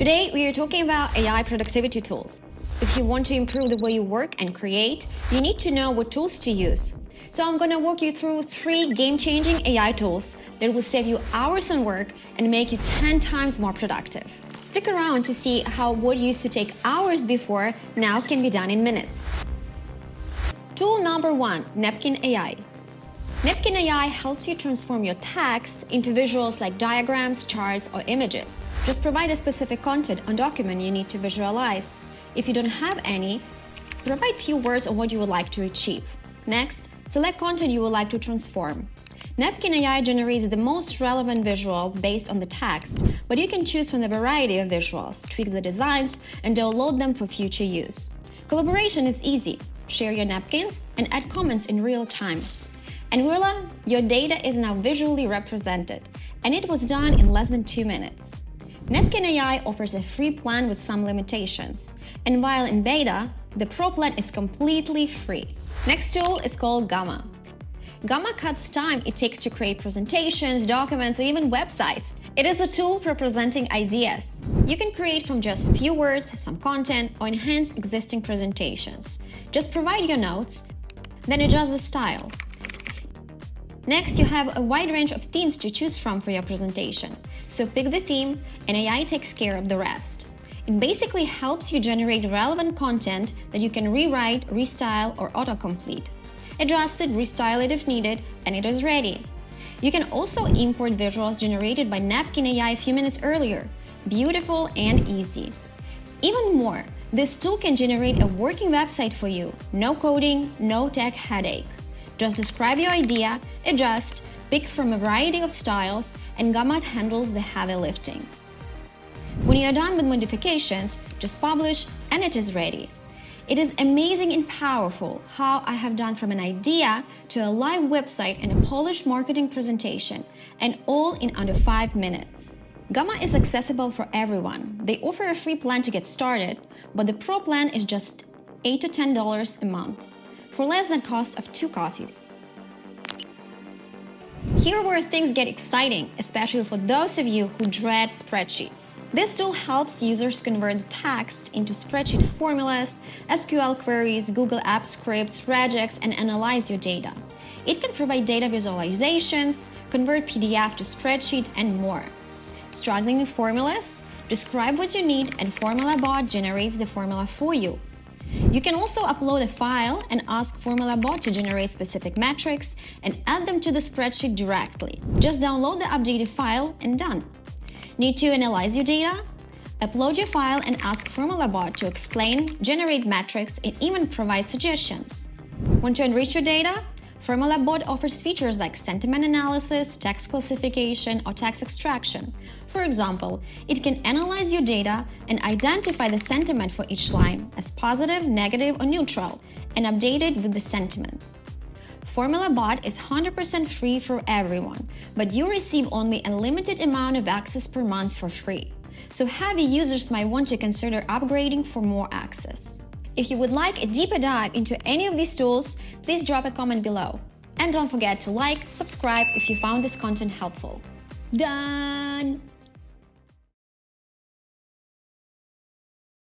Today, we are talking about AI productivity tools. If you want to improve the way you work and create, you need to know what tools to use. So I'm going to walk you through 3 game-changing AI tools that will save you hours on work and make you 10 times more productive. Stick around to see how what used to take hours before now can be done in minutes. Tool number 1, Napkin AI. Napkin AI helps you transform your text into visuals like diagrams, charts, or images. Just provide a specific content or document you need to visualize. If you don't have any, provide few words on what you would like to achieve. Next, select content you would like to transform. Napkin AI generates the most relevant visual based on the text, but you can choose from a variety of visuals, tweak the designs, and download them for future use. Collaboration is easy. Share your napkins and add comments in real time. And voila, your data is now visually represented, and it was done in less than 2 minutes. Napkin AI offers a free plan with some limitations, and while in beta, the Pro plan is completely free. Next tool is called Gamma. Gamma cuts time it takes to create presentations, documents, or even websites. It is a tool for presenting ideas. You can create from just few words, some content, or enhance existing presentations. Just provide your notes, then adjust the style. Next, you have a wide range of themes to choose from for your presentation. So pick the theme, and AI takes care of the rest. It basically helps you generate relevant content that you can rewrite, restyle, or autocomplete. Adjust it, restyle it if needed, and it is ready. You can also import visuals generated by Napkin AI a few minutes earlier. Beautiful and easy. Even more, this tool can generate a working website for you. No coding, no tech headache. Just describe your idea, adjust, pick from a variety of styles, and Gamma handles the heavy lifting. When you are done with modifications, just publish and it is ready. It is amazing and powerful how I have done from an idea to a live website and a polished marketing presentation, and all in under 5 minutes. Gamma is accessible for everyone. They offer a free plan to get started, but the Pro plan is just $8 to $10 a month, for less than cost of 2 coffees. Here where things get exciting, especially for those of you who dread spreadsheets. This tool helps users convert text into spreadsheet formulas, SQL queries, Google Apps scripts, regex, and analyze your data. It can provide data visualizations, convert PDF to spreadsheet, and more. Struggling with formulas? Describe what you need and FormulaBot generates the formula for you. You can also upload a file and ask FormulaBot to generate specific metrics and add them to the spreadsheet directly. Just download the updated file and done. Need to analyze your data? Upload your file and ask FormulaBot to explain, generate metrics, and even provide suggestions. Want to enrich your data? FormulaBot offers features like sentiment analysis, text classification, or text extraction. For example, it can analyze your data and identify the sentiment for each line as positive, negative, or neutral, and update it with the sentiment. FormulaBot is 100% free for everyone, but you receive only a limited amount of access per month for free. So heavy users might want to consider upgrading for more access. If you would like a deeper dive into any of these tools, please drop a comment below. And don't forget to like, subscribe if you found this content helpful. Done!